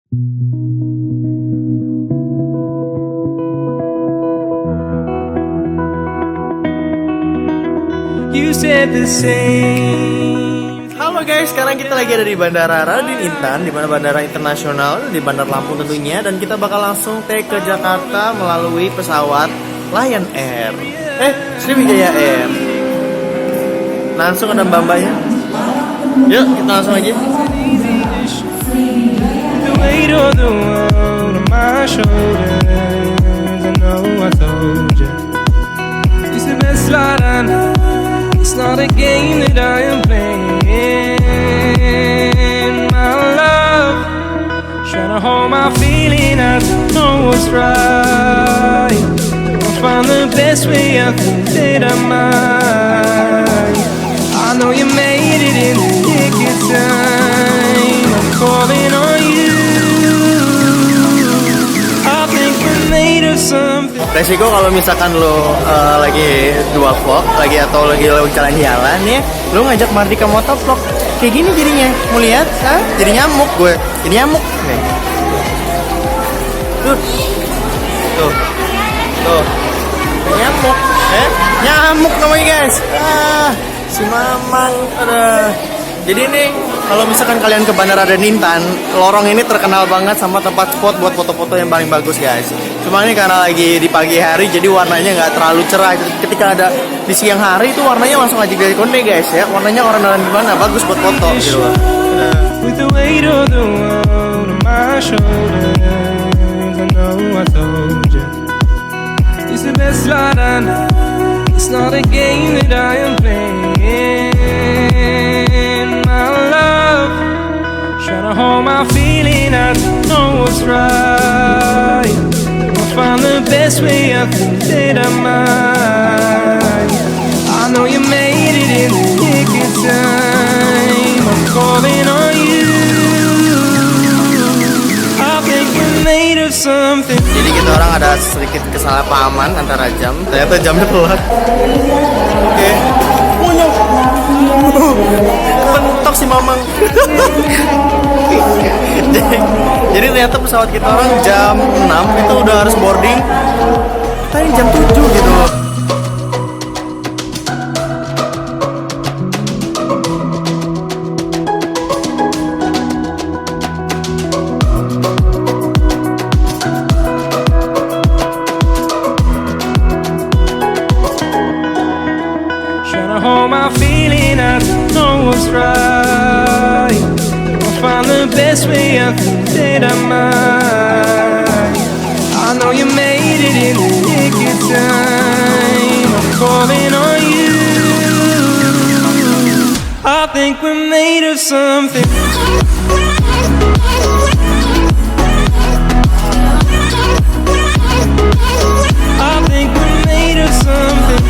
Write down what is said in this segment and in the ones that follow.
You said the same. Halo guys, sekarang kita lagi ada di Bandara Raden Intan, di mana bandara internasional di Bandar Lampung tentunya, dan kita bakal langsung take ke Jakarta melalui pesawat Lion Air. Sriwijaya Air. Langsung ada mbak-mbaknya. Yuk, kita langsung aja. The weight of the world on my shoulders. I know I told you. It's the best life I know. It's not a game that I am playing. My love, trying to hold my feeling. I don't know what's right. I'll find the best way. I think that I might. I know you made it in the nick of time. I'm calling on you. I think we're made of something. Resiko kalau misalkan lo lagi dua vlog, atau lagi jalan-jalan ya, lo ngajak Mardika motovlog, kayak gini jadinya. Mau lihat? Jadi nyamuk gue. Jadi nyamuk. Nih. Tuh. Nyamuk. Nyamuk namanya guys. Si Mamang. Jadi nih, kalau misalkan kalian ke Bandara Raden Intan, lorong ini terkenal banget sama tempat spot buat foto-foto yang paling bagus guys. Cuma ini karena lagi di pagi hari, jadi warnanya nggak terlalu cerah. Ketika ada di siang hari itu warnanya langsung aja dari konde guys ya. Warnanya orang-orang gimana, bagus buat foto gitu loh. With the weight of the world on my shoulders, I know I told you. It's the best life I know. It's not a game that I am playing. My love, trying to hold my feeling. I don't know what's right. I'll find the best way. I think that I might. I know you made it in the nick of time. I'm calling on you. I think we're made of something. Jadi kita orang ada sedikit kesalahpahaman antara jam. Ternyata jamnya telat. Oke. Pentok si Mamang. Jadi ternyata pesawat kita orang jam 6 itu udah harus boarding. Tadi jam 7 gitu loh. Hold my feeling, I don't know what's right. I'll find the best way. I think that I might. I know you made it in the nick of time. I'm calling on you. I think we're made of something. I think we're made of something.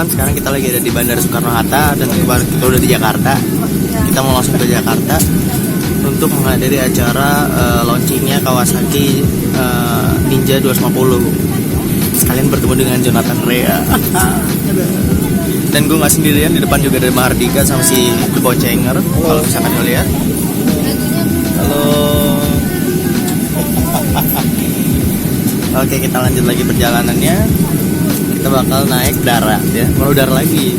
Sekarang kita lagi ada di Bandara Soekarno-Hatta dan kita udah di Jakarta. Kita mau langsung ke Jakarta untuk menghadiri acara launchingnya Kawasaki Ninja 250. Sekalian bertemu dengan Jonathan Rea. Dan gue nggak sendirian, di depan juga ada Mardika sama si The Boncenger. Kalau misalkan lo lihat. Halo. Oke, kita lanjut lagi perjalanannya. Kita bakal naik darat ya, mau udara lagi.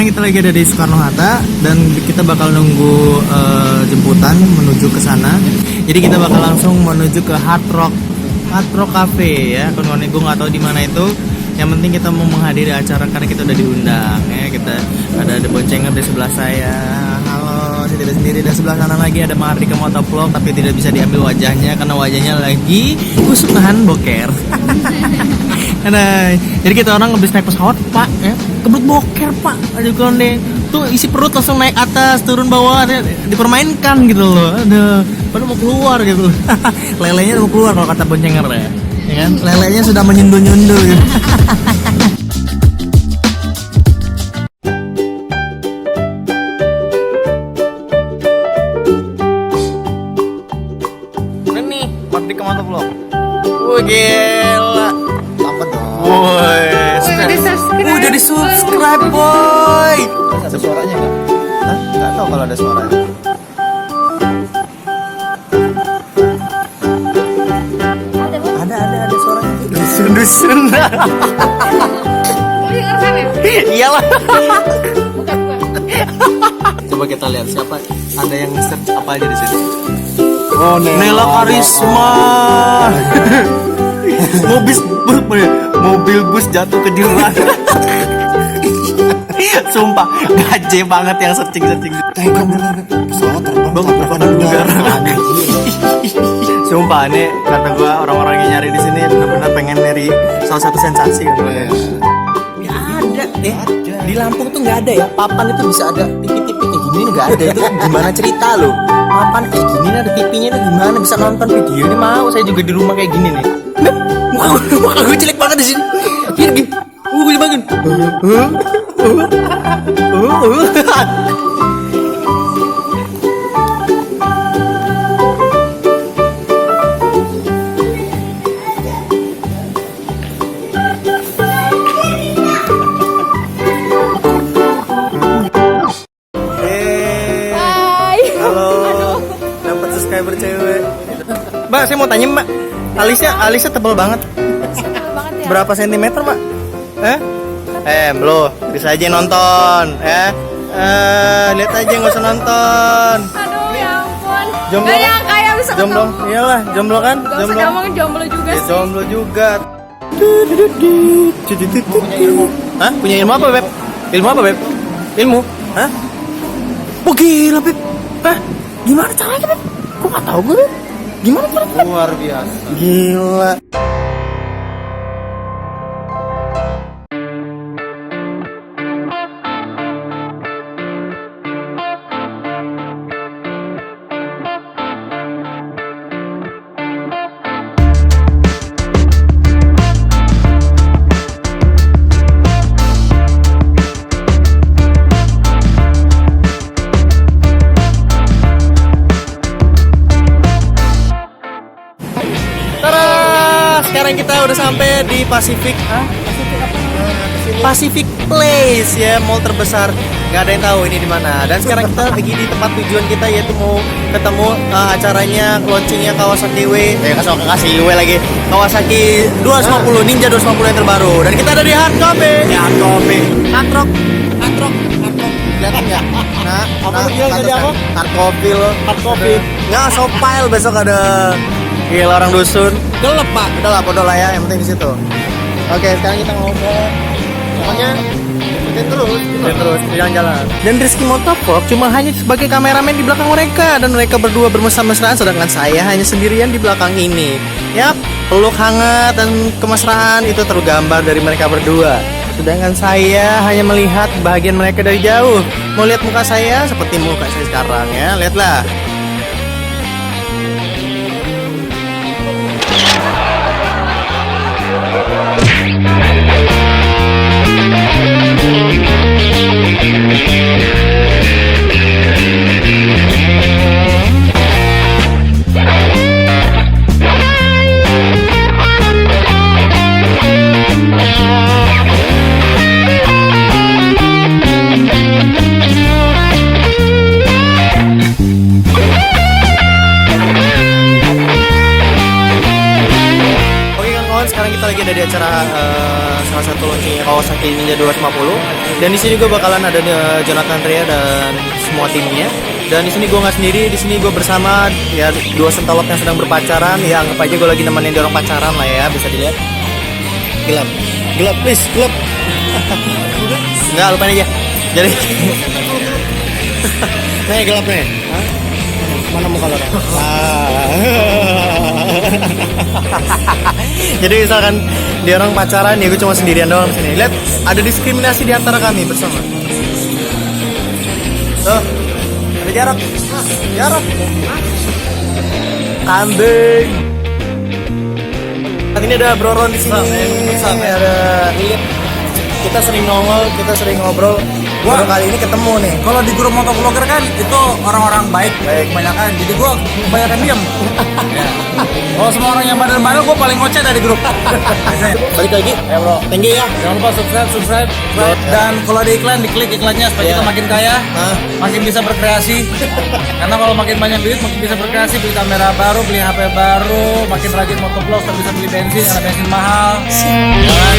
sekarang kita lagi ada di Soekarno Hatta dan kita bakal nunggu jemputan menuju ke sana. Jadi kita bakal langsung menuju ke Hard Rock Cafe ya. Kawan-kawan, gue nggak tahu di mana itu. Yang penting kita mau menghadiri acara karena kita udah diundang ya. Kita ada The Boncenger di sebelah saya. Halo, saya tidak sendiri. Dan sebelah kanan lagi ada Mahardika Motovlog, tapi tidak bisa diambil wajahnya karena wajahnya lagi kusukan boker. Nah, jadi kita orang habis naik pesawat, Pak, ya, kebelet boker, Pak. Aduh, konde. Tuh isi perut langsung naik atas, turun bawah, dipermainkan gitu loh. Aduh, padahal mau keluar gitu. Lelenya udah mau keluar kalau kata Boncenger ya. Ya kan? Lelenya sudah menyundu-nyundu gitu. Ini nih, Mahardika Motovlog. Gila. Apa dong? Woi, udah di subscribe, boy. Ada suaranya nggak? Hah? Nggak tahu kalau ada suaranya. Ada suaranya. Dusun. Iyalah. Coba kita lihat siapa. Ada yang search apa aja di sini? Oh, Nela Karisma. Mobil bus jatuh ke jurang. Sumpah gaje banget yang searching. Pesawat terbang udara. Sumpah nih kata gua orang-orang yang nyari di sini benar-benar pengen nyari salah satu sensasi gitu ya. Nggak ada di Lampung tuh nggak ada ya. Papan itu bisa ada tipi-tipi kayak gini nggak ada. Itu gimana cerita lo? Papan kayak gini ada tipinya itu gimana bisa nonton video ini? Mau saya juga di rumah kayak gini nih. Muka gue jelek banget di sini. Gini. Gue bangun. Halo. Dapat subscriber cewek. Mbak, saya mau tanya, Mbak. Alisnya tebal banget. Ya. Berapa sentimeter, Mbak? Lo bisa aja nonton, ya. Lihat aja nggak usah nonton. Aduh, ya ampun. Jomblo. Gak nyangka ya bisa Jomblo. ketemu. Iyalah, jomblo kan? Gak usah ngomongin jomblo juga Ya, sih. jomblo juga. Hah? Punya ilmu apa, Beb? Ilmu apa, Beb? Ilmu? Hah? Oh, gila, Beb. Hah? Gimana caranya, Beb? Kok nggak tahu gue, Beb? Gimana caranya? Luar biasa. Gila. Sekarang kita udah sampai di Pacific Place ya, mall terbesar. Gak ada yang tahu ini di mana. Dan sekarang kita lagi di tempat tujuan kita, yaitu mau ketemu acaranya launchingnya Kawasaki Kawasaki 250 Ninja 250 yang terbaru. Dan kita ada di Hard Rock. Kelihatan nggak? Hard Coffee. Nggak, Sopile besok ada. Gila, orang dusun. Gelap, Pak. Udah lah, bodoh lah ya, yang penting di situ. Oke, sekarang kita ngomong. Pokoknya terus jalan-jalan. Dan Rizky Motovlog cuma hanya sebagai kameramen di belakang mereka, dan mereka berdua bermesra-mesraan, sedangkan saya hanya sendirian di belakang ini. Yap, peluk hangat dan kemesraan itu tergambar dari mereka berdua. Sedangkan saya hanya melihat bahagian mereka dari jauh. Mau lihat muka saya seperti muka saya sekarang ya, lihatlah. sekarang kita lagi ada di acara salah satu launchingnya Kawasaki Ninja 250. Dan di sini gue bakalan ada Jonathan Rea dan semua timnya. Dan di sini gue nggak sendiri, di sini gue bersama ya dua sentolop yang sedang berpacaran. Ya anggap aja gue lagi nemenin dia orang pacaran lah ya, bisa dilihat. Gelap, gelap please, gelap. Enggak, lupain aja. Jadi, nih gelap nih. Hah? Mana muka lo? Jadi misalkan dia orang pacaran, ya gue cuma sendirian doang di sini. Lihat, ada diskriminasi di antara kami bersama. Tuh, ada jarak. Jarak. Kambing. Saat ini ada Bro Ron di sini. Ada kita sering nongol, kita sering ngobrol. Gua kali ini ketemu nih. Kalau di grup motovlogger kan itu orang-orang baik kebanyakan. Jadi gua kebanyakan diam. Ya. Kalau semua orang yang bandel-bandel gua paling ngoceh dari grup. Balik lagi, ya bro. Thank you ya. Jangan lupa subscribe. Dan kalau ada iklan, diklik iklannya supaya kita makin kaya, makin bisa berkreasi. Karena kalau makin banyak duit, makin bisa berkreasi, beli kamera baru, beli HP baru, makin rajin motovlog, bisa beli bensin karena bensin mahal. Jangan